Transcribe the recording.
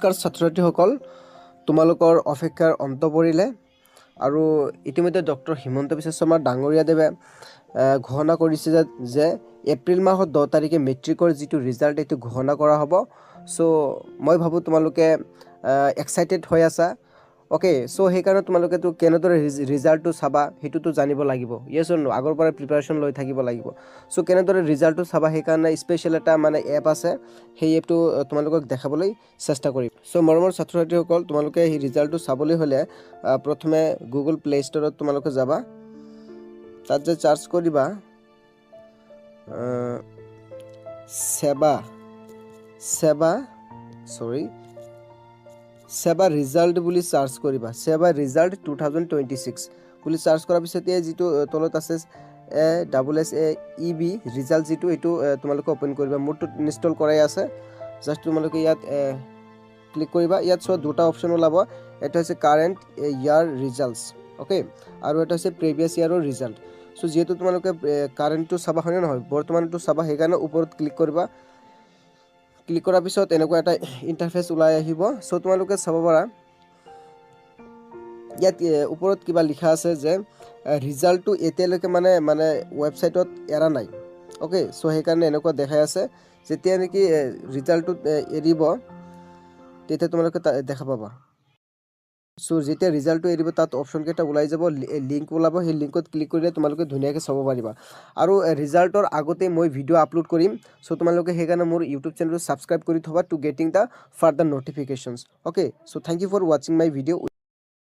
নমস্কাৰ ছাত্ৰ-ছাত্ৰীসকল, তোমালোকৰ অপেক্ষাৰ অন্ত পৰিলে আৰু ইতিমধ্যে ডক্টৰ হিমন্ত বিশ্ব শৰ্মা ডাঙৰীয়াদেৱে ঘোষণা কৰিছে যে এপ্ৰিল মাহৰ 10 তাৰিখে মেট্ৰিকৰ যিটো ৰিজাল্ট এইটো ঘোষণা কৰা হ'ব। চ' মই ভাবোঁ তোমালোকে এক্সাইটেড হৈ আছা। অ'কে, চ' সেইকাৰণে তোমালোকেতো কেনেদৰে ৰিজাল্টটো চাবা সেইটোতো জানিব লাগিব। য়েছ অৰ নো, আগৰ পৰা প্ৰিপাৰেশ্যন লৈ থাকিব লাগিব। চ' কেনেদৰে ৰিজাল্টটো চাবা সেইকাৰণে স্পেচিয়েল এটা এপ আছে, সেই এপটো তোমালোকক দেখাবলৈ চেষ্টা কৰিম। চ' মৰমৰ ছাত্ৰ-ছাত্ৰীসকল, তোমালোকে সেই ৰিজাল্টটো চাবলৈ হ'লে প্ৰথমে গুগল প্লে ষ্টৰত তোমালোকে যাবা, তাত যে চাৰ্চ কৰিবা সেবা ৰিজাল্ট বুলি চাৰ্চ কৰিবা। সেবা ৰিজাল্ট 2026 বুলি চাৰ্চ কৰাৰ পিছতে যিটো তলত আছে SSAEB ৰিজাল্ট, যিটো এইটো তোমালোকে অ'পেন কৰিবা। মোৰটো ইনষ্টল কৰাই আছে, জাষ্ট তোমালোকে ইয়াত ক্লিক কৰিবা। ইয়াত চোৱা দুটা অপশ্যন ওলাব, এটা হৈছে কাৰেণ্ট ইয়াৰ ৰিজাল্টছ, অ'কে, আৰু এটা হৈছে প্ৰিভিয়াছ ইয়াৰৰ ৰিজাল্ট। চ' যিহেতু তোমালোকে কাৰেণ্টটো চাবা, হয়নে নহয়, বৰ্তমানটো চাবা, সেইকাৰণে ওপৰত ক্লিক কৰিবা। ক্লিক কৰাৰ পিছত এনেকুৱা এটা ইণ্টাৰফেচ ওলাই আহিব। চ' তোমালোকে চাব পাৰা ইয়াত ওপৰত কিবা লিখা আছে যে ৰিজাল্টটো এতিয়ালৈকে ৱেবছাইটত এৰা নাই, অ'কে। চ' সেইকাৰণে এনেকুৱা দেখাই আছে। যেতিয়া নেকি ৰিজাল্টটো এৰিব তেতিয়া তোমালোকে দেখা পাবা। চ' যেতিয়া ৰিজাল্টটো এৰিব তাত অপশ্যন কেইটা ওলাই যাব, লিংক ওলাব, সেই লিংকত ক্লিক কৰিলে তোমালোকে ধুনীয়াকৈ চাব পাৰিবা। আৰু ৰিজাল্টৰ আগতে মই ভিডিঅ' আপলোড কৰিম, চ' তোমালোকে সেইকাৰণে মোৰ ইউটিউব চেনেলটো ছাবস্ক্ৰাইব কৰি থ'বা to getting the further notifications, okay. So' thank you for ৱাচিং মাই ভিডিঅ'।